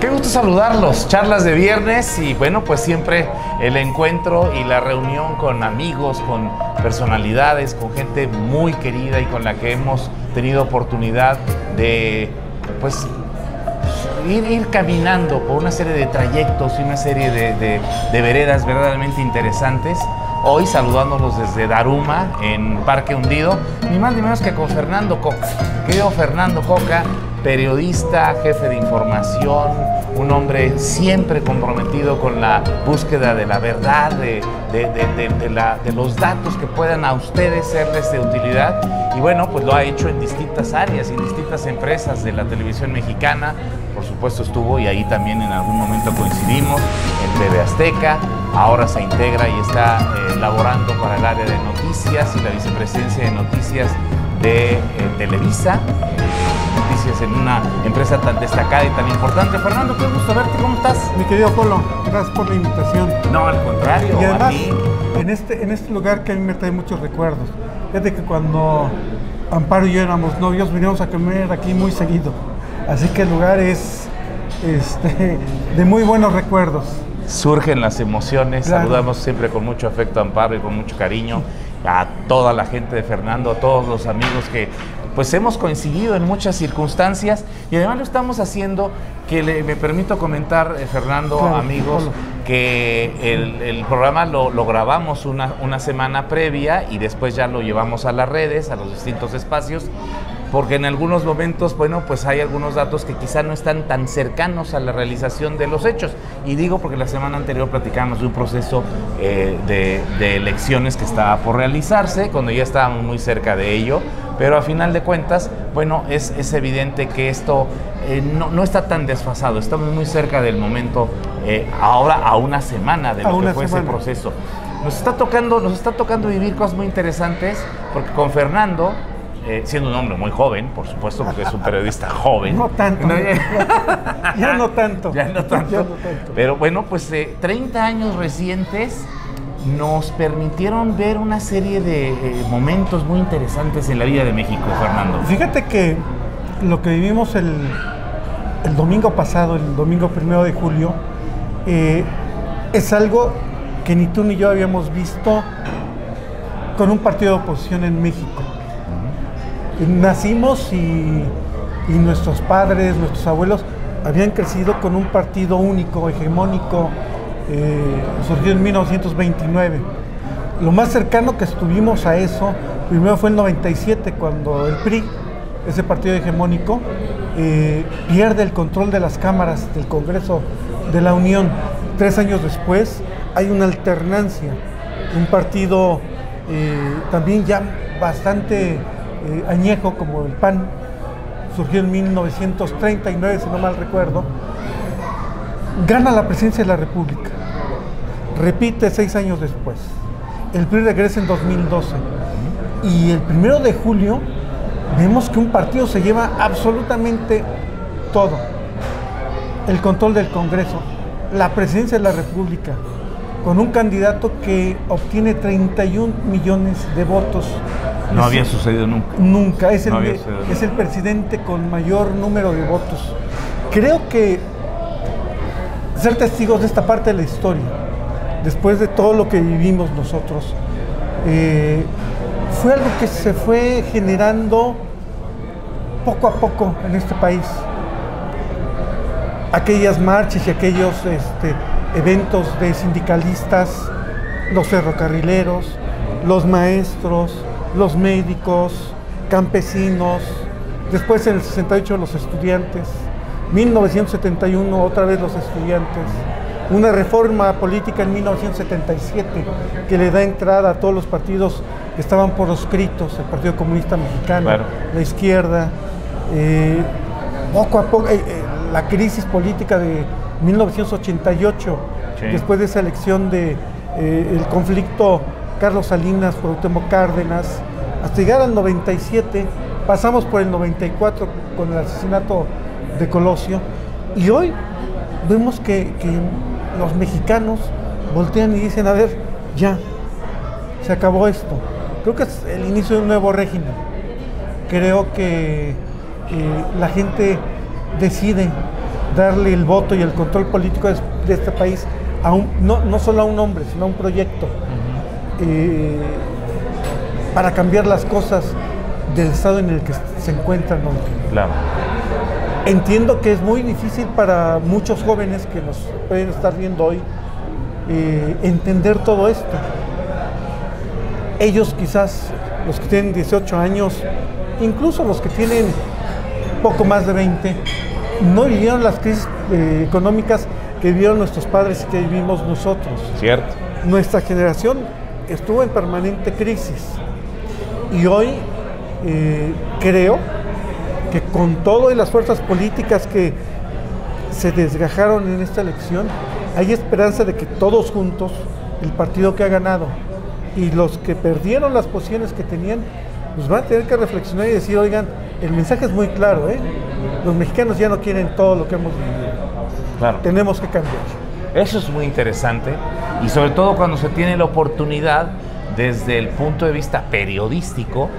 Qué gusto saludarlos, charlas de viernes y bueno, pues siempre el encuentro y la reunión con amigos, con personalidades, con gente muy querida y con la que hemos tenido oportunidad de pues ir caminando por una serie de trayectos y una serie de veredas verdaderamente interesantes. Hoy saludándolos desde Daruma, en Parque Hundido, ni más ni menos que con Fernando Coca. Querido Fernando Coca, periodista, jefe de información, un hombre siempre comprometido con la búsqueda de la verdad, de los datos que puedan a ustedes serles de utilidad. Y bueno, pues lo ha hecho en distintas áreas, en distintas empresas de la televisión mexicana. Por supuesto estuvo, y ahí también en algún momento coincidimos, en TV Azteca. Ahora se integra y está laborando para el área de noticias y la vicepresidencia de noticias de Televisa. Noticias en una empresa tan destacada y tan importante. Fernando, qué gusto verte, ¿cómo estás? Mi querido Polo, gracias por la invitación. No, al contrario, y además, a ti. En este lugar que a mí me trae muchos recuerdos. Fíjate que cuando Amparo y yo éramos novios, veníamos a comer aquí muy seguido. Así que el lugar es de muy buenos recuerdos. Surgen las emociones, claro. Saludamos siempre con mucho afecto a Amparo y con mucho cariño a toda la gente de Fernando, a todos los amigos que pues hemos coincidido en muchas circunstancias y además lo estamos haciendo, que me permito comentar, Fernando, claro, amigos, que el programa lo grabamos una semana previa y después ya lo llevamos a las redes, a los distintos espacios, porque en algunos momentos, bueno, pues hay algunos datos que quizá no están tan cercanos a la realización de los hechos. Y digo porque la semana anterior platicamos de un proceso de elecciones que estaba por realizarse, cuando ya estábamos muy cerca de ello, pero a final de cuentas, bueno, es evidente que esto no está tan desfasado, estamos muy cerca del momento, ahora a una semana de lo que fue ese proceso. Nos está tocando vivir cosas muy interesantes, porque con Fernando, siendo un hombre muy joven, por supuesto, porque es un periodista joven. No tanto. Ya no tanto. Ya no tanto. Pero bueno, pues 30 años recientes nos permitieron ver una serie de momentos muy interesantes en la vida de México, Fernando. Fíjate que lo que vivimos el domingo pasado, el domingo 1 de julio, es algo que ni tú ni yo habíamos visto con un partido de oposición en México. Nacimos y nuestros padres, nuestros abuelos habían crecido con un partido único, hegemónico, surgió en 1929. Lo más cercano que estuvimos a eso, primero fue en 97, cuando el PRI, ese partido hegemónico, pierde el control de las cámaras del Congreso de la Unión. 3 años después hay una alternancia, un partido también ya bastante añejo como el PAN, surgió en 1939, si no mal recuerdo, gana la presidencia de la República, repite 6 años después, el PRI regresa en 2012 y el 1 de julio vemos que un partido se lleva absolutamente todo, el control del Congreso, la presidencia de la República, con un candidato que obtiene 31 millones de votos. No había sucedido nunca. Nunca, es el presidente con mayor número de votos. Creo que ser testigos de esta parte de la historia, después de todo lo que vivimos nosotros, fue algo que se fue generando poco a poco en este país. Aquellas marchas y aquellos eventos de sindicalistas, los ferrocarrileros, los maestros, los médicos, campesinos, después en el 68 los estudiantes, 1971 otra vez los estudiantes, una reforma política en 1977 que le da entrada a todos los partidos que estaban proscritos, el Partido Comunista Mexicano, claro, la izquierda, poco a poco, la crisis política de 1988, sí, después de esa elección de el conflicto Carlos Salinas, Cuauhtémoc Cárdenas, hasta llegar al 97, pasamos por el 94 con el asesinato de Colosio, y hoy vemos que los mexicanos voltean y dicen, a ver, ya, se acabó esto. Creo que es el inicio de un nuevo régimen. Creo que la gente decide darle el voto y el control político de este país no solo a un hombre, sino a un proyecto, para cambiar las cosas del estado en el que se encuentran hoy. Claro. Entiendo que es muy difícil para muchos jóvenes que nos pueden estar viendo hoy entender todo esto. Ellos quizás, los que tienen 18 años, incluso los que tienen poco más de 20, no vivieron las crisis económicas que vivieron nuestros padres y que vivimos nosotros. Cierto. Nuestra generación estuvo en permanente crisis y hoy creo que con todo y las fuerzas políticas que se desgajaron en esta elección, hay esperanza de que todos juntos, el partido que ha ganado y los que perdieron las posiciones que tenían, pues van a tener que reflexionar y decir, oigan, el mensaje es muy claro, los mexicanos ya no quieren todo lo que hemos vivido. Claro. Tenemos que cambiar. Eso es muy interesante y sobre todo cuando se tiene la oportunidad desde el punto de vista periodístico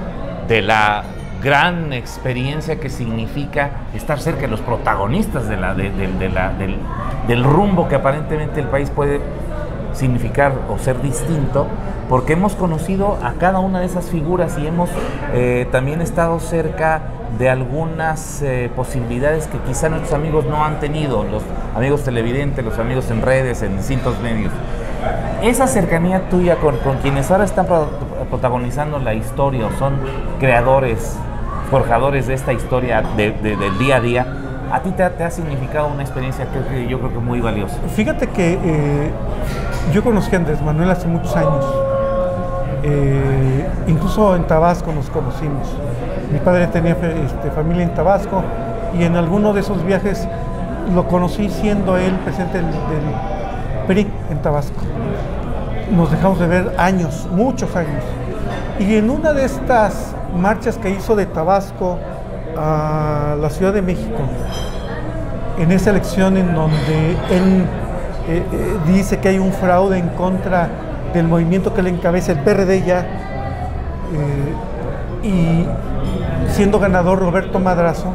de la gran experiencia que significa estar cerca de los protagonistas del rumbo que aparentemente el país puede significar o ser distinto, porque hemos conocido a cada una de esas figuras y hemos también estado cerca de algunas posibilidades que quizá nuestros amigos no han tenido, los amigos televidentes, los amigos en redes, en distintos medios. Esa cercanía tuya con quienes ahora están protagonizando la historia o son creadores, forjadores de esta historia del día a día, a ti te ha significado una experiencia que yo creo que muy valiosa. Fíjate que yo conocí a Andrés Manuel hace muchos años, incluso en Tabasco nos conocimos. Mi padre tenía familia en Tabasco y en alguno de esos viajes lo conocí siendo él presidente del PRI en Tabasco. Nos dejamos de ver años, muchos años. Y en una de estas marchas que hizo de Tabasco a la Ciudad de México, en esa elección en donde él dice que hay un fraude en contra del movimiento que le encabeza el PRD ya, y siendo ganador Roberto Madrazo,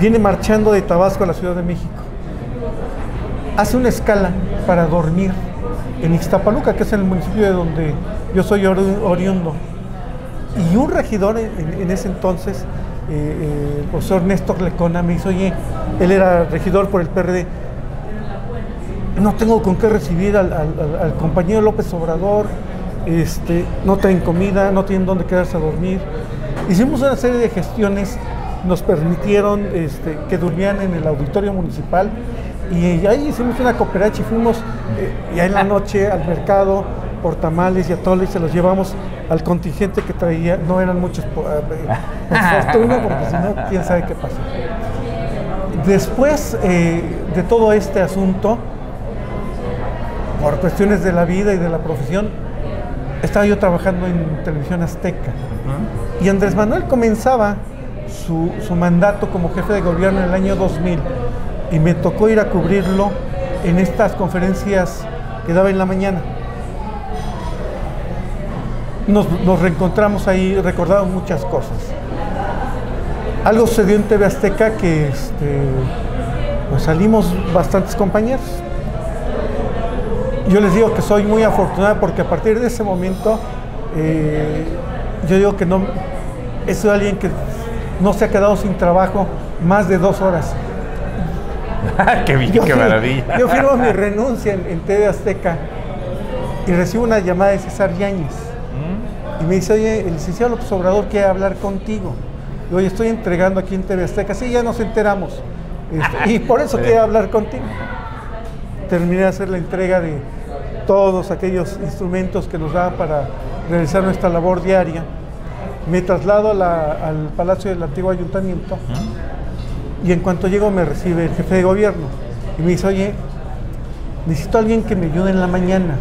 viene marchando de Tabasco a la Ciudad de México. Hace una escala para dormir en Ixtapaluca, que es el municipio de donde yo soy oriundo. Y un regidor en ese entonces, el profesor Néstor Lecona, me dice, oye, él era regidor por el PRD, no tengo con qué recibir al compañero López Obrador, no traen comida, no tienen dónde quedarse a dormir. Hicimos una serie de gestiones, nos permitieron que durmieran en el auditorio municipal y ahí hicimos una cooperacha y fuimos ya en la noche al mercado por tamales y atole y se los llevamos al contingente que traía, no eran muchos por fortuna, porque si no, quién sabe qué pasó. Después de todo este asunto, por cuestiones de la vida y de la profesión, estaba yo trabajando en Televisión Azteca. Y Andrés Manuel comenzaba su mandato como jefe de gobierno en el año 2000 y me tocó ir a cubrirlo en estas conferencias que daba en la mañana. Nos reencontramos ahí, recordamos muchas cosas. Algo sucedió en TV Azteca que pues salimos bastantes compañeros. Yo les digo que soy muy afortunado porque a partir de ese momento yo digo que no, es alguien que no se ha quedado sin trabajo más de 2 horas. ¡Qué maravilla! Yo firmo mi renuncia en TV Azteca y recibo una llamada de César Yáñez y me dice, oye, el licenciado López Obrador quiere hablar contigo. Y oye, estoy entregando aquí en TV Azteca. Sí, ya nos enteramos. Y por eso quiere hablar contigo. Terminé de hacer la entrega de todos aquellos instrumentos que nos daban para realizar nuestra labor diaria. Me traslado al Palacio del antiguo Ayuntamiento y en cuanto llego me recibe el jefe de gobierno y me dice, oye, necesito a alguien que me ayude en la mañana.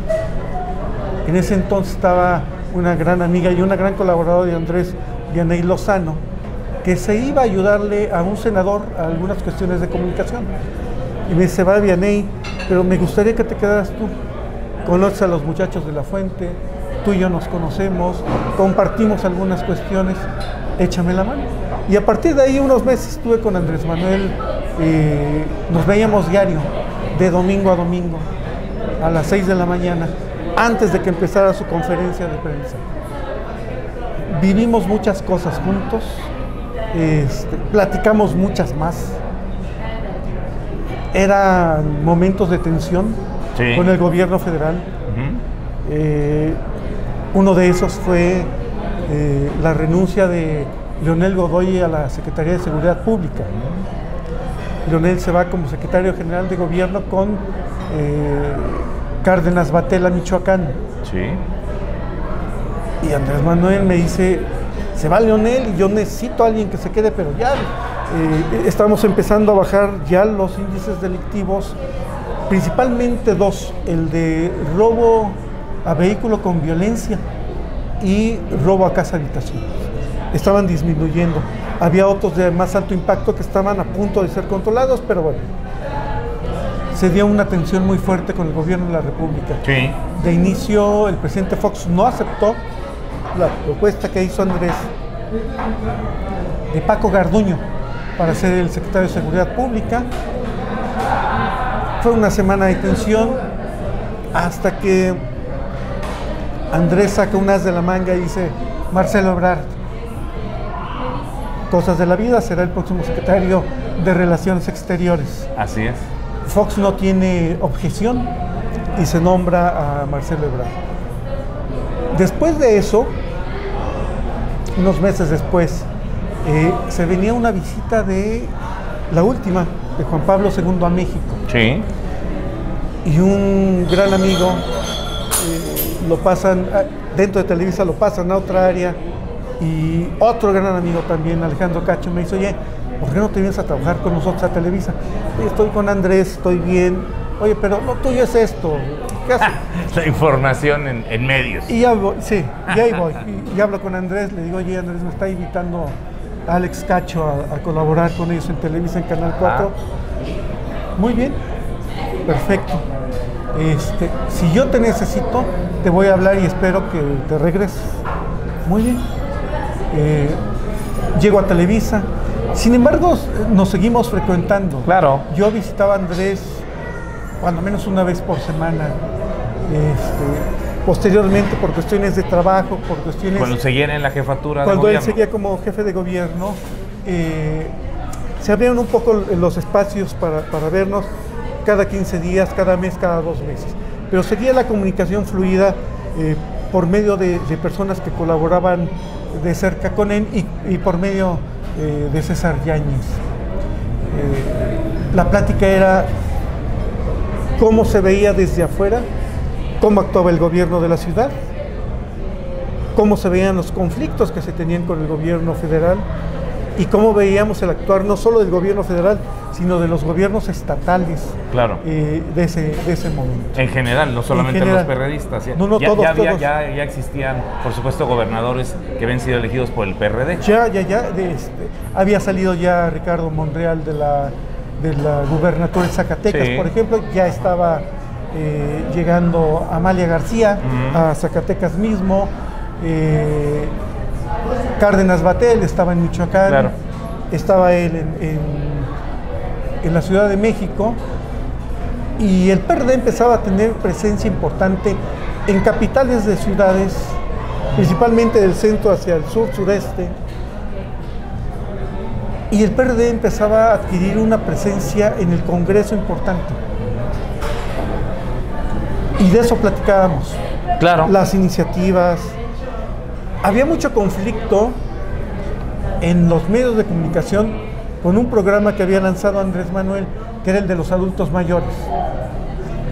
En ese entonces estaba una gran amiga y una gran colaboradora de Andrés, Vianey Lozano, que se iba a ayudarle a un senador a algunas cuestiones de comunicación. Y me dice, va Vianey, pero me gustaría que te quedaras tú. Conoces a los muchachos de La Fuente, tú y yo nos conocemos, compartimos algunas cuestiones, échame la mano. Y a partir de ahí, unos meses estuve con Andrés Manuel nos veíamos diario, de domingo a domingo, a las 6 de la mañana, antes de que empezara su conferencia de prensa. Vivimos muchas cosas juntos, platicamos muchas más. Eran momentos de tensión con el gobierno federal. Uno de esos fue la renuncia de Leonel Godoy a la Secretaría de Seguridad Pública. Leonel se va como secretario general de gobierno con Cárdenas Batel a Michoacán. Y Andrés Manuel me dice, se va Leonel y yo necesito a alguien que se quede, pero ya estamos empezando a bajar ya los índices delictivos, principalmente dos, el de robo a vehículo con violencia y robo a casa habitación. Estaban disminuyendo. Había otros de más alto impacto que estaban a punto de ser controlados, pero bueno, se dio una tensión muy fuerte con el gobierno de la República. De inicio, el presidente Fox no aceptó la propuesta que hizo Andrés de Paco Garduño para ser el secretario de Seguridad Pública. Fue una semana de tensión hasta que Andrés saca un as de la manga y dice, Marcelo Ebrard, cosas de la vida, será el próximo secretario de Relaciones Exteriores. Así es. Fox no tiene objeción y se nombra a Marcelo Ebrard. Después de eso, unos meses después, se venía una visita de la última, de Juan Pablo II a México. Y un gran amigo, lo pasan, dentro de Televisa lo pasan a otra área, y otro gran amigo también, Alejandro Cacho, me dice, oye, ¿por qué no te vienes a trabajar con nosotros a Televisa? Oye, estoy con Andrés, estoy bien. Oye, pero lo tuyo es esto. ¿Qué haces? La información en medios. Y ya voy, sí, y ahí voy. Y hablo con Andrés, le digo, oye, Andrés, me está invitando a Alex Cacho a colaborar con ellos en Televisa, en Canal 4. Muy bien, perfecto. Si yo te necesito, te voy a hablar y espero que te regreses. Muy bien. Llego a Televisa. Sin embargo, nos seguimos frecuentando. Claro. Yo visitaba a Andrés cuando menos una vez por semana. Posteriormente, por cuestiones de trabajo, por cuestiones... Cuando seguía en la jefatura de gobierno. Cuando él seguía como jefe de gobierno, se abrieron un poco los espacios para vernos cada 15 días, cada mes, cada 2 meses. Pero seguía la comunicación fluida por medio de personas que colaboraban de cerca con él y por medio de César Yáñez. La plática era cómo se veía desde afuera, cómo actuaba el gobierno de la ciudad, cómo se veían los conflictos que se tenían con el gobierno federal y cómo veíamos el actuar no solo del gobierno federal, sino de los gobiernos estatales. Claro. De ese momento. En general, no solamente los perredistas. No, todos. Ya existían, por supuesto, gobernadores que habían sido elegidos por el PRD. Había salido ya Ricardo Monreal de la gubernatura de Zacatecas, por ejemplo. Ya estaba llegando Amalia García a Zacatecas mismo. Cárdenas Batel estaba en Michoacán. Claro. Estaba él en la Ciudad de México, y el PRD empezaba a tener presencia importante en capitales de ciudades, principalmente del centro hacia el sur, sureste, y el PRD empezaba a adquirir una presencia en el Congreso importante. Y de eso platicábamos. Claro. Las iniciativas. Había mucho conflicto en los medios de comunicación con un programa que había lanzado Andrés Manuel, que era el de los adultos mayores.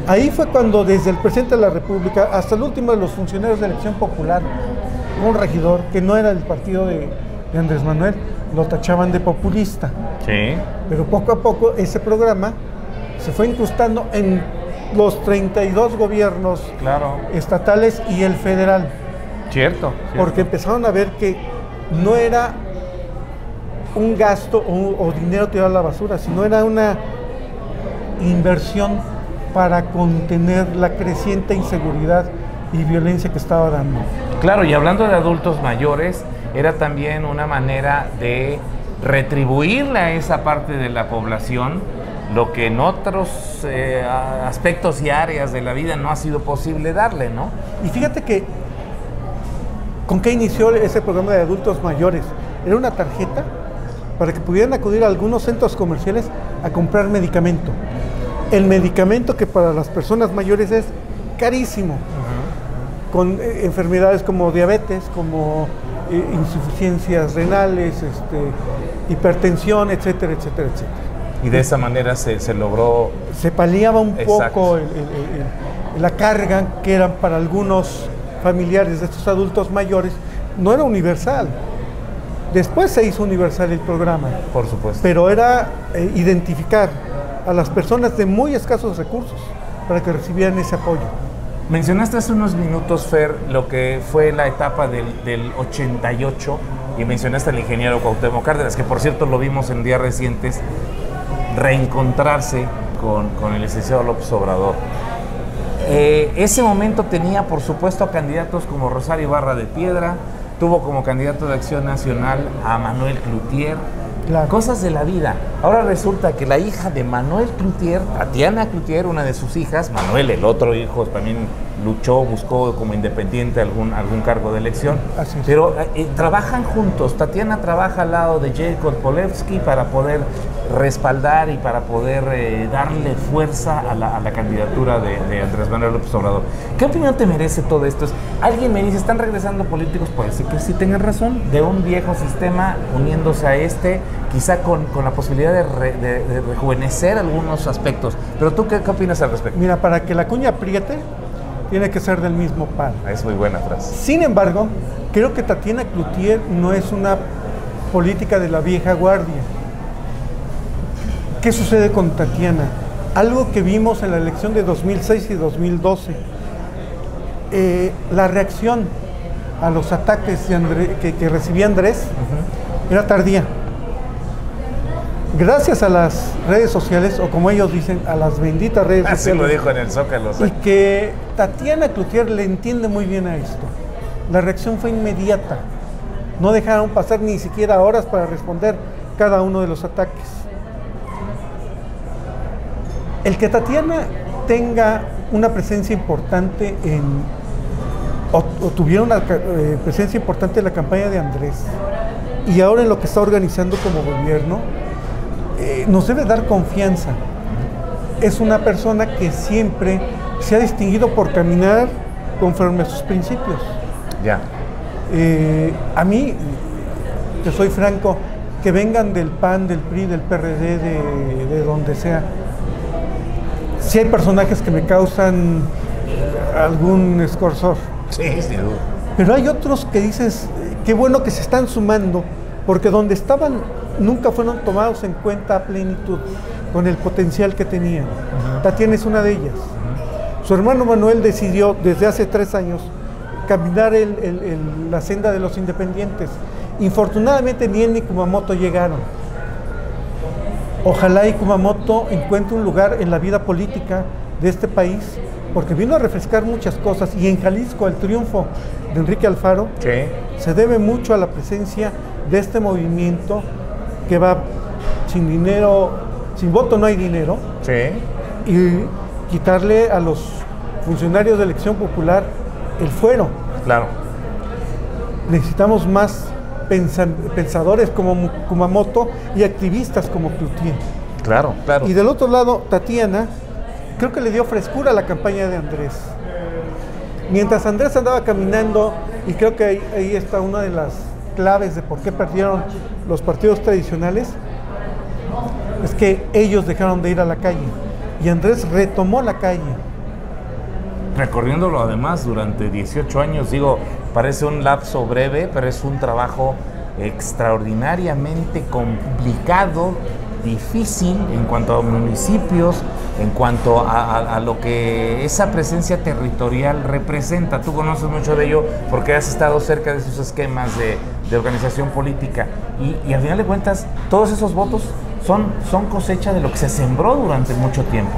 Ahí fue cuando desde el presidente de la República hasta el último de los funcionarios de elección popular, un regidor que no era del partido de Andrés Manuel, lo tachaban de populista. Pero poco a poco ese programa se fue incrustando en los 32 gobiernos estatales y el federal. Cierto. Porque empezaron a ver que no era un gasto o dinero tirado a la basura, sino era una inversión para contener la creciente inseguridad y violencia que estaba dando. Claro, y hablando de adultos mayores, era también una manera de retribuirle a esa parte de la población lo que en otros aspectos y áreas de la vida no ha sido posible darle, ¿no? Y fíjate que, ¿con qué inició ese programa de adultos mayores? Era una tarjeta para que pudieran acudir a algunos centros comerciales a comprar medicamento. El medicamento que para las personas mayores es carísimo, con enfermedades como diabetes, como insuficiencias renales, hipertensión, etcétera, etcétera, etcétera. Y de esa manera se logró... Se paliaba un poco la carga que eran para algunos familiares de estos adultos mayores. No era universal. Después se hizo universal el programa. Por supuesto. Pero era identificar a las personas de muy escasos recursos para que recibieran ese apoyo. Mencionaste hace unos minutos, Fer, lo que fue la etapa del 88 y mencionaste al ingeniero Cuauhtémoc Cárdenas, que por cierto lo vimos en días recientes reencontrarse con el licenciado López Obrador. Ese momento tenía, por supuesto, a candidatos como Rosario Ibarra de Piedra, tuvo como candidato de Acción Nacional a Manuel Cloutier. Claro. Cosas de la vida. Ahora resulta que la hija de Manuel Cloutier, Tatiana Cloutier, una de sus hijas, Manuel, el otro hijo, también luchó, buscó como independiente algún cargo de elección. Así es. Pero trabajan juntos. Tatiana trabaja al lado de Jacob Polewski para poder respaldar y para poder darle fuerza a la candidatura de Andrés Manuel López Obrador. ¿Qué opinión te merece todo esto? Alguien me dice, ¿están regresando políticos? Puede ser que sí tengan razón, de un viejo sistema uniéndose a quizá con la posibilidad de rejuvenecer algunos aspectos. Pero tú, ¿qué opinas al respecto? Mira, para que la cuña apriete, tiene que ser del mismo palo. Es muy buena frase. Sin embargo, creo que Tatiana Cloutier no es una política de la vieja guardia. ¿Qué sucede con Tatiana? Algo que vimos en la elección de 2006 y 2012. La reacción a los ataques que recibía Andrés era tardía. Gracias a las redes sociales, o como ellos dicen, a las benditas redes sociales. Así lo dijo en el Zócalo. Y que Tatiana Cloutier le entiende muy bien a esto. La reacción fue inmediata. No dejaron pasar ni siquiera horas para responder cada uno de los ataques. El que Tatiana tenga una presencia importante o tuviera una presencia importante en la campaña de Andrés y ahora en lo que está organizando como gobierno, nos debe dar confianza. Es una persona que siempre se ha distinguido por caminar conforme a sus principios. Ya. A mí, te soy franco, que vengan del PAN, del PRI, del PRD, de donde sea. Sí hay personajes que me causan algún escorzor. Sí, sin duda. Pero hay otros que dices, qué bueno que se están sumando, porque donde estaban nunca fueron tomados en cuenta a plenitud con el potencial que tenían. Tatiana es una de ellas. Su hermano Manuel decidió desde hace 3 años caminar la senda de los independientes. Infortunadamente ni él ni Kumamoto llegaron. Ojalá y Kumamoto encuentre un lugar en la vida política de este país, porque vino a refrescar muchas cosas, y en Jalisco el triunfo de Enrique Alfaro se debe mucho a la presencia de este movimiento que va sin dinero, sin voto no hay dinero, y quitarle a los funcionarios de elección popular el fuero. Claro. Necesitamos más pensadores como Kumamoto y activistas como Cloutier. Claro, claro. Y del otro lado, Tatiana, creo que le dio frescura a la campaña de Andrés. Mientras Andrés andaba caminando, y creo que ahí está una de las claves de por qué perdieron los partidos tradicionales, es que ellos dejaron de ir a la calle y Andrés retomó la calle. Recorriéndolo además durante 18 años, digo, parece un lapso breve, pero es un trabajo extraordinariamente complicado, difícil en cuanto a municipios, en cuanto a lo que esa presencia territorial representa. Tú conoces mucho de ello porque has estado cerca de sus esquemas de organización política y al final de cuentas todos esos votos son cosecha de lo que se sembró durante mucho tiempo.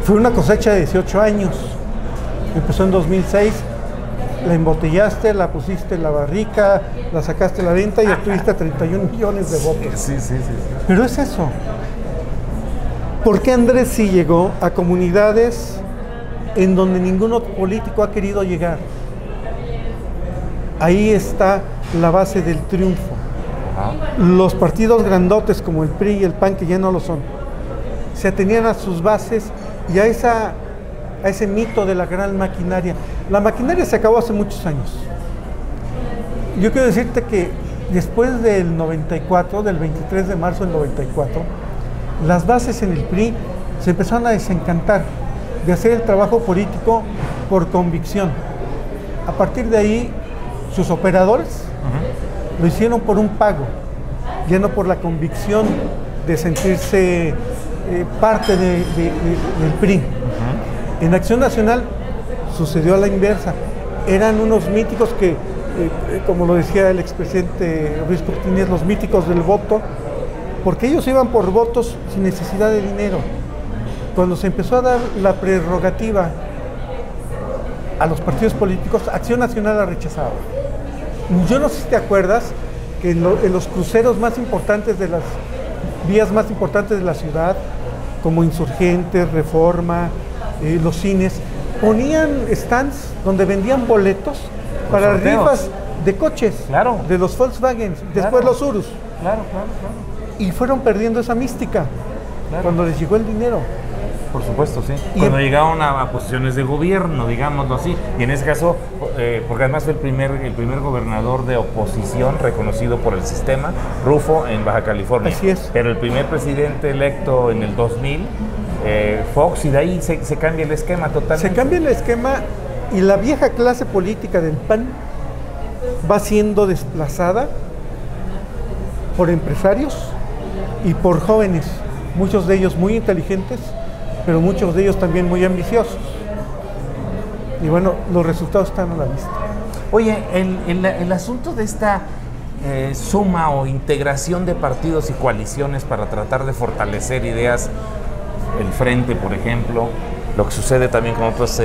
Fue una cosecha de 18 años. Empezó en 2006 la embotellaste, la pusiste en la barrica, la sacaste a la venta y obtuviste 31 millones de votos. Sí. Pero es eso. ¿Por qué Andrés sí llegó a comunidades en donde ningún otro político ha querido llegar? Ahí está la base del triunfo. Los partidos grandotes como el PRI y el PAN, que ya no lo son, se atenían a sus bases y a ese mito de la gran maquinaria. La maquinaria se acabó hace muchos años. Yo quiero decirte que después del 94, del 23 de marzo del 94, las bases en el PRI se empezaron a desencantar de hacer el trabajo político por convicción. A partir de ahí, sus operadores lo hicieron por un pago, ya no por la convicción de sentirse parte del PRI. En Acción Nacional sucedió a la inversa. Eran unos míticos que, como lo decía el expresidente Ruiz Cortines, los míticos del voto, porque ellos iban por votos sin necesidad de dinero. Cuando se empezó a dar la prerrogativa a los partidos políticos, Acción Nacional la rechazaba. Yo no sé si te acuerdas que en los cruceros más importantes de las vías más importantes de la ciudad, como Insurgentes, Reforma, los cines, ponían stands donde vendían boletos para rifas de coches, claro, de los Volkswagen, después los Urus. Claro. Y fueron perdiendo esa mística cuando les llegó el dinero. Por supuesto, sí. Cuando llegaron a posiciones de gobierno, digámoslo así, y en ese caso, porque además fue el primer gobernador de oposición reconocido por el sistema, Rufo, en Baja California. Así es. Pero el primer presidente electo en el 2000, Fox, y de ahí se cambia el esquema totalmente. Se cambia el esquema y la vieja clase política del PAN va siendo desplazada por empresarios y por jóvenes, muchos de ellos muy inteligentes, pero muchos de ellos también muy ambiciosos. Y bueno, los resultados están a la vista. Oye, el asunto de esta suma o integración de partidos y coaliciones para tratar de fortalecer ideas, el Frente, por ejemplo, lo que sucede también con otras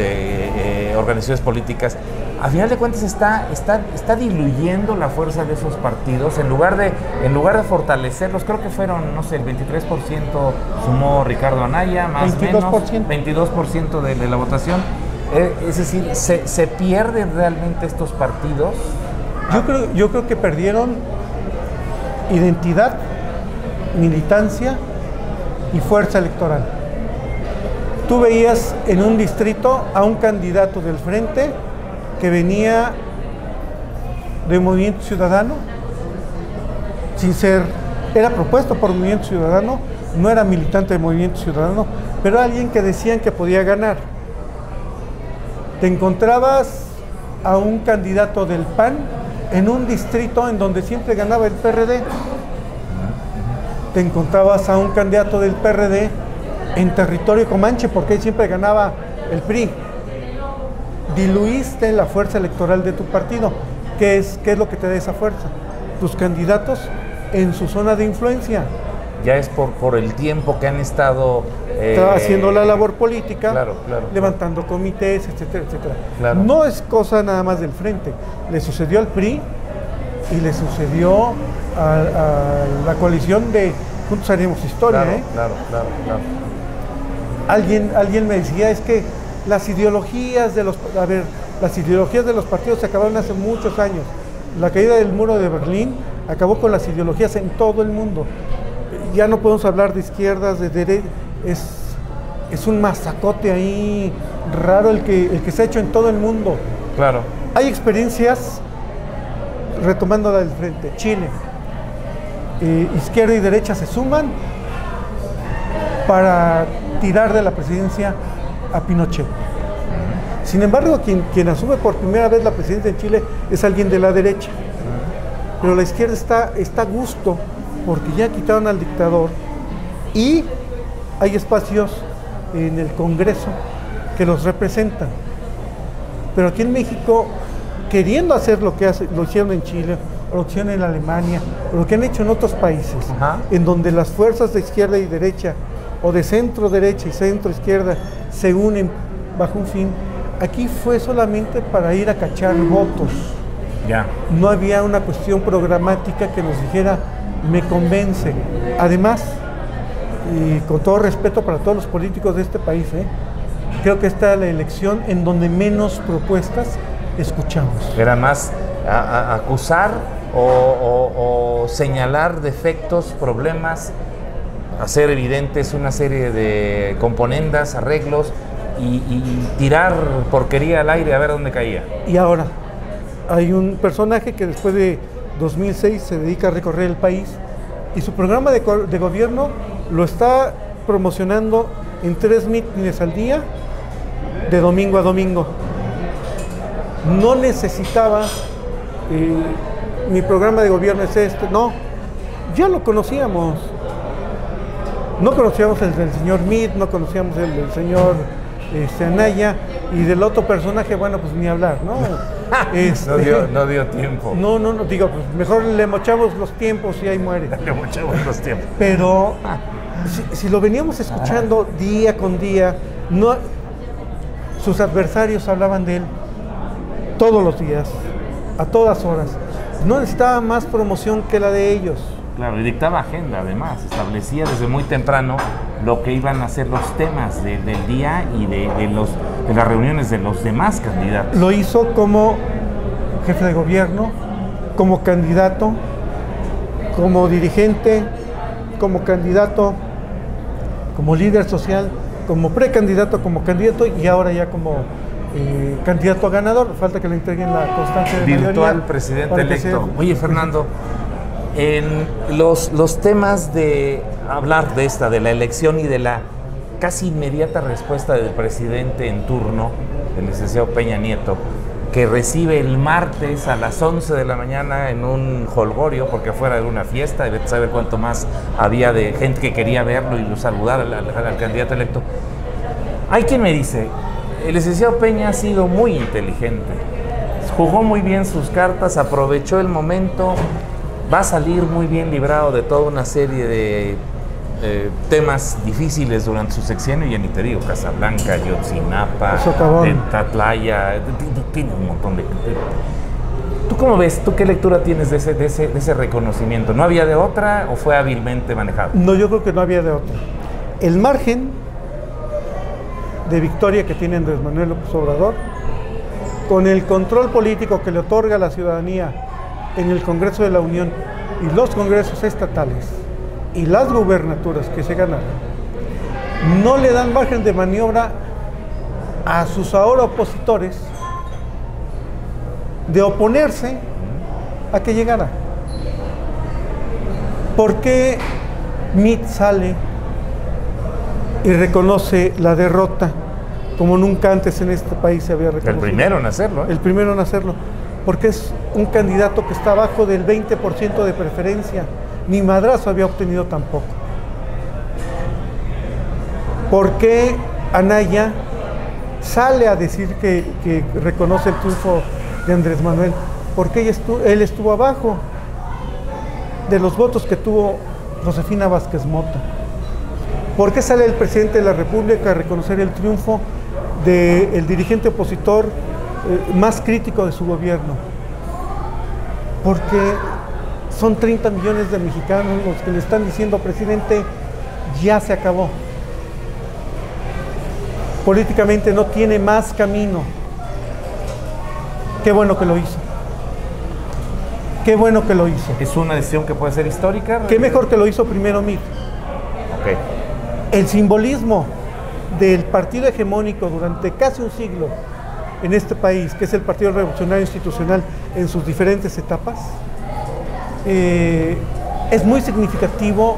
organizaciones políticas, a final de cuentas está diluyendo la fuerza de esos partidos en lugar de fortalecerlos. Creo que fueron, no sé, el 23% sumó Ricardo Anaya, más o menos 22% de la votación. Es decir, ¿se pierden realmente estos partidos? Yo creo que perdieron identidad, militancia y fuerza electoral. Tú veías en un distrito a un candidato del Frente que venía de Movimiento Ciudadano, era propuesto por Movimiento Ciudadano, no era militante de Movimiento Ciudadano, pero alguien que decían que podía ganar. Te encontrabas a un candidato del PAN en un distrito en donde siempre ganaba el PRD. Te encontrabas a un candidato del PRD en territorio comanche, porque él siempre ganaba el PRI. Diluiste la fuerza electoral de tu partido. ¿Qué es lo que te da esa fuerza? Tus candidatos en su zona de influencia. Ya es por el tiempo que han estado haciendo la labor política, claro, levantando comités, etcétera, etcétera. Claro. No es cosa nada más del Frente. Le sucedió al PRI y le sucedió a la coalición de Juntos Haremos Historia. Claro. Alguien me decía, es que las ideologías de los partidos se acabaron hace muchos años. La caída del muro de Berlín acabó con las ideologías en todo el mundo. Ya no podemos hablar de izquierdas, de derecha. Es un masacote ahí raro el que se ha hecho en todo el mundo. Claro. Hay experiencias, retomando la del Frente, Chile. Izquierda y derecha se suman para tirar de la presidencia a Pinochet. Sin embargo, quien asume por primera vez la presidencia en Chile es alguien de la derecha. Pero la izquierda está a gusto porque ya quitaron al dictador y hay espacios en el Congreso que los representan. Pero aquí en México, queriendo hacer lo hicieron en Chile, o lo hicieron en Alemania, o lo que han hecho en otros países, en donde las fuerzas de izquierda y derecha, o de centro derecha y centro izquierda, se unen bajo un fin, Aquí fue solamente para ir a cachar votos. Ya. No había una cuestión programática que nos dijera, me convence. Además, y con todo respeto para todos los políticos de este país, creo que esta es la elección en donde menos propuestas escuchamos. Era más acusar o señalar defectos, problemas, hacer evidentes una serie de componendas, arreglos y tirar porquería al aire a ver dónde caía. Y ahora, hay un personaje que después de 2006 se dedica a recorrer el país y su programa de gobierno lo está promocionando en 3 mítines al día, de domingo a domingo. No necesitaba, mi programa de gobierno es este, no, ya lo conocíamos. No conocíamos el del señor Meade, no conocíamos el del señor Anaya, y del otro personaje, bueno, pues ni hablar, ¿no? No dio tiempo. No, digo, pues mejor le mochamos los tiempos y ahí muere. Le mochamos los tiempos. Pero si lo veníamos escuchando día con día, no, sus adversarios hablaban de él todos los días, a todas horas. No necesitaba más promoción que la de ellos. Claro, y dictaba agenda, además, establecía desde muy temprano lo que iban a ser los temas del día y de las reuniones de los demás candidatos. Lo hizo como jefe de gobierno, como candidato, como dirigente, como candidato, como líder social, como precandidato, como candidato y ahora ya como candidato a ganador. Falta que le entreguen la constancia de virtual mayoría presidente electo. Oye, Fernando, en los temas de hablar de la elección y de la casi inmediata respuesta del presidente en turno, el licenciado Peña Nieto, que recibe el martes a las 11 de la mañana en un jolgorio, porque afuera era una fiesta, y vete a saber cuánto más había de gente que quería verlo y saludar al candidato electo. Hay quien me dice, el licenciado Peña ha sido muy inteligente, jugó muy bien sus cartas, aprovechó el momento, va a salir muy bien librado de toda una serie de temas difíciles durante su sexenio, y ni te digo, Casablanca, Yotzinapa, Tatlaya, tiene un montón de... ¿Tú cómo ves? ¿Tú qué lectura tienes de ese reconocimiento? ¿No había de otra o fue hábilmente manejado? No, yo creo que no había de otra. El margen de victoria que tiene Andrés Manuel López Obrador, con el control político que le otorga a la ciudadanía en el Congreso de la Unión y los congresos estatales y las gubernaturas que se ganaron, no le dan margen de maniobra a sus ahora opositores de oponerse a que llegara. ¿Por qué Meade sale y reconoce la derrota como nunca antes en este país se había reconocido? El primero en hacerlo, El primero en hacerlo. Porque es un candidato que está abajo del 20% de preferencia. Ni madrazo había obtenido tampoco. ¿Por qué Anaya sale a decir que reconoce el triunfo de Andrés Manuel? Porque él estuvo abajo de los votos que tuvo Josefina Vázquez Mota. ¿Por qué sale el presidente de la República a reconocer el triunfo del dirigente opositor más crítico de su gobierno? Porque son 30 millones de mexicanos los que le están diciendo, presidente, ya se acabó. Políticamente no tiene más camino. Qué bueno que lo hizo. Qué bueno que lo hizo. ¿Es una decisión que puede ser histórica? Qué mejor que lo hizo primero Meade. Okay. El simbolismo del partido hegemónico durante casi un siglo en este país, que es el Partido Revolucionario Institucional en sus diferentes etapas, es muy significativo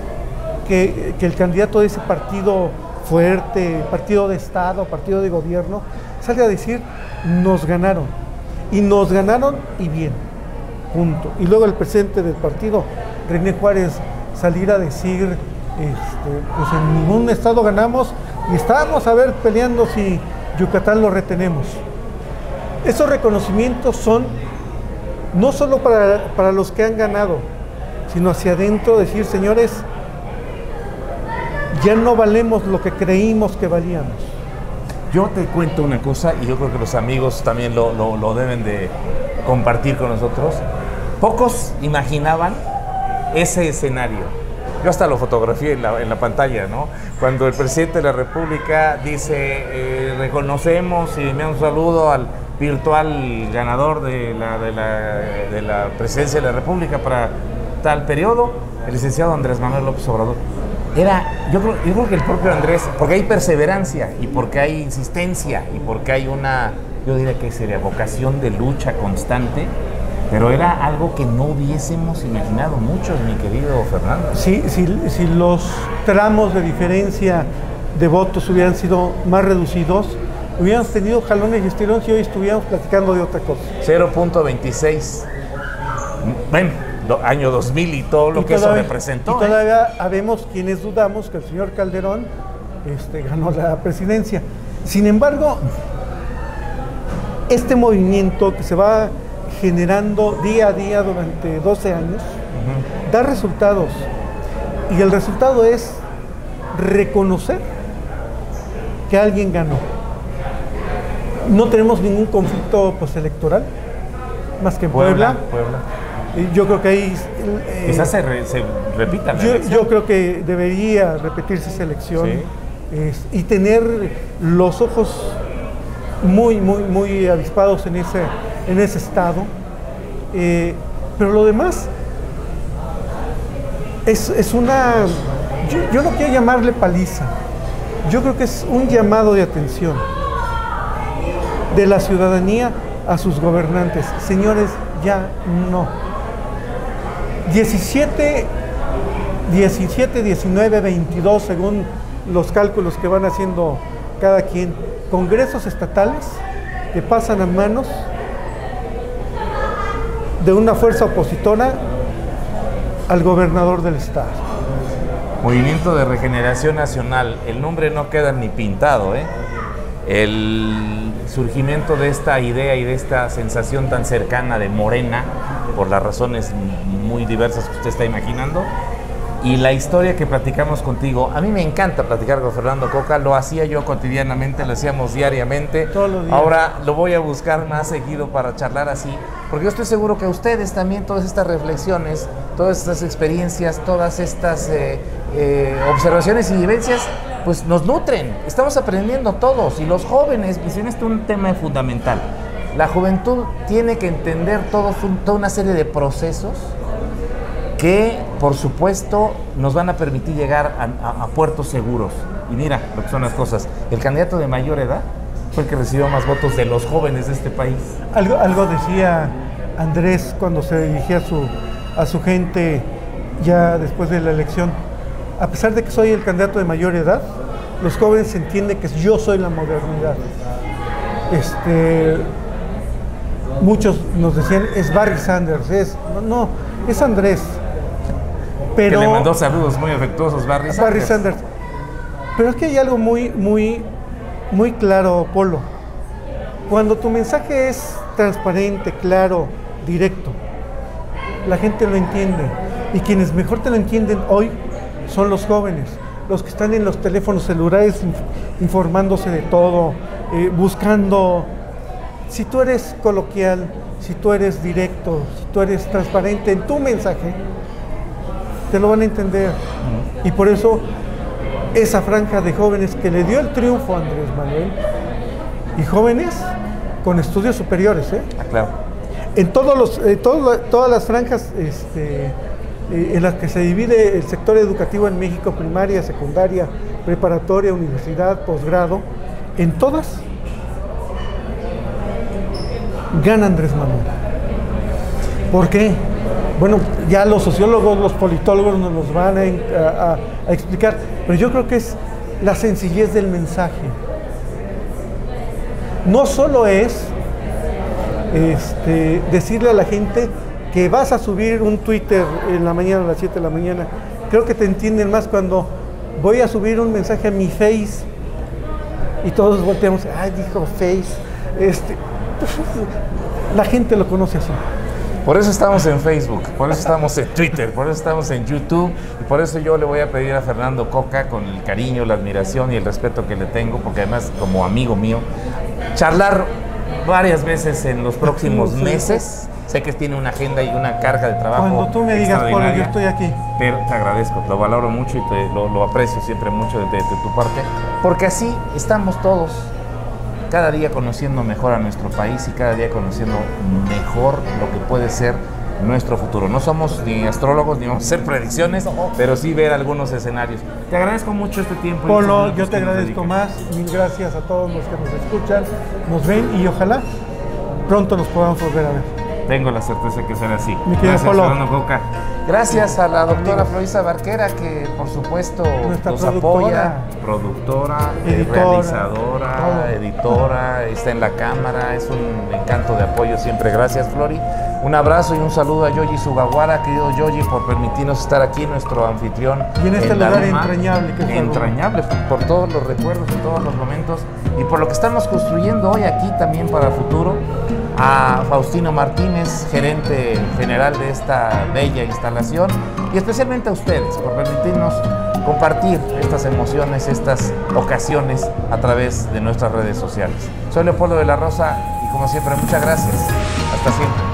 que el candidato de ese partido fuerte, partido de Estado, partido de gobierno, salga a decir, nos ganaron, y bien, punto. Y luego el presidente del partido, René Juárez, salir a decir, pues en ningún estado ganamos, y estábamos a ver peleando si Yucatán lo retenemos. Esos reconocimientos son no solo para los que han ganado, sino hacia adentro, decir, señores, ya no valemos lo que creímos que valíamos. Yo te cuento una cosa y yo creo que los amigos también lo deben de compartir con nosotros. Pocos imaginaban ese escenario. Yo hasta lo fotografié en la pantalla, ¿no? Cuando el presidente de la República dice, reconocemos y enviamos un saludo al virtual ganador de la presidencia de la República para tal periodo, el licenciado Andrés Manuel López Obrador. Yo creo que el propio Andrés, porque hay perseverancia y porque hay insistencia y porque hay yo diría que sería vocación de lucha constante, pero era algo que no hubiésemos imaginado muchos, mi querido Fernando. Sí, si los tramos de diferencia de votos hubieran sido más reducidos, hubiéramos tenido jalones y estirones y hoy estuviéramos platicando de otra cosa. 0.26. Bueno, año 2000 y todo lo que eso representó. Y todavía habemos quienes dudamos que el señor Calderón ganó la presidencia. Sin embargo, este movimiento que se va generando día a día durante 12 años, da resultados. Y el resultado es reconocer que alguien ganó. No tenemos ningún conflicto postelectoral, más que en Puebla. Yo creo que ahí... quizás se repita la elección. Yo creo que debería repetirse esa elección, sí. Y tener los ojos muy avispados en ese estado. Pero lo demás es una... Yo no quiero llamarle paliza. Yo creo que es un llamado de atención de la ciudadanía a sus gobernantes. Señores, ya no. 17, 19, 22, según los cálculos que van haciendo cada quien, congresos estatales que pasan a manos de una fuerza opositora al gobernador del estado. Movimiento de Regeneración Nacional, el nombre no queda ni pintado, ¿eh? El surgimiento de esta idea y de esta sensación tan cercana de Morena, por las razones muy diversas que usted está imaginando, y la historia que platicamos contigo. A mí me encanta platicar con Fernando Coca, lo hacía yo cotidianamente, lo hacíamos diariamente. Todos los días. Ahora lo voy a buscar más seguido para charlar así, porque yo estoy seguro que ustedes también, todas estas reflexiones, todas estas experiencias, todas estas observaciones y vivencias, pues nos nutren. Estamos aprendiendo todos, y los jóvenes, pues en esto es un tema fundamental. La juventud tiene que entender toda una serie de procesos que, por supuesto, nos van a permitir llegar a puertos seguros. Y mira lo que son las cosas. El candidato de mayor edad fue el que recibió más votos de los jóvenes de este país. Algo decía Andrés cuando se dirigía a su gente ya después de la elección. A pesar de que soy el candidato de mayor edad, los jóvenes entienden que yo soy la modernidad. Muchos nos decían, es Barry Sanders, no, es Andrés. Pero, que le mandó saludos muy afectuosos, Barry Sanders. Pero es que hay algo muy claro, Polo. Cuando tu mensaje es transparente, claro, directo, la gente lo entiende. Y quienes mejor te lo entienden hoy son los jóvenes, los que están en los teléfonos celulares informándose de todo, buscando. Si tú eres coloquial, si tú eres directo, si tú eres transparente en tu mensaje, te lo van a entender. Y por eso esa franja de jóvenes que le dio el triunfo a Andrés Manuel, y jóvenes con estudios superiores, claro. En todas las franjas en las que se divide el sector educativo en México, primaria, secundaria, preparatoria, universidad, posgrado, en todas gana Andrés Manuel. ¿Por qué? Bueno, ya los sociólogos, los politólogos nos los van a explicar, pero yo creo que es la sencillez del mensaje. No solo es decirle a la gente que vas a subir un Twitter en la mañana a las 7 de la mañana. Creo que te entienden más cuando voy a subir un mensaje a mi Face y todos volteamos, ay, dijo Face. La gente lo conoce así. Por eso estamos en Facebook, por eso estamos en Twitter, por eso estamos en YouTube y por eso yo le voy a pedir a Fernando Coca, con el cariño, la admiración y el respeto que le tengo, porque además como amigo mío, charlar varias veces en los próximos meses. Sé que tiene una agenda y una carga de trabajo. Cuando tú me digas, Polo, yo estoy aquí. Pero te agradezco, lo valoro mucho y lo aprecio siempre mucho de tu parte, porque así estamos todos cada día conociendo mejor a nuestro país y cada día conociendo mejor lo que puede ser nuestro futuro. No somos ni astrólogos ni vamos a hacer predicciones, pero sí ver algunos escenarios. Te agradezco mucho este tiempo. Polo, yo te agradezco más. Mil gracias a todos los que nos escuchan, nos ven y ojalá pronto nos podamos volver a ver. Tengo la certeza que será así. Gracias, Fernando Coca. Gracias a la doctora Florisa Barquera, que por supuesto nos apoya, productora, realizadora, editora, está en la cámara, es un encanto de apoyo siempre. Gracias, Flori. Un abrazo y un saludo a Yoji Sugawara, querido Yoji, por permitirnos estar aquí, nuestro anfitrión. Y en este lugar entrañable. Que entrañable por todos los recuerdos, por todos los momentos y por lo que estamos construyendo hoy aquí también para el futuro. A Faustino Martínez, gerente general de esta bella instalación, y especialmente a ustedes por permitirnos compartir estas emociones, estas ocasiones a través de nuestras redes sociales. Soy Leopoldo de la Rosa y como siempre, muchas gracias. Hasta siempre.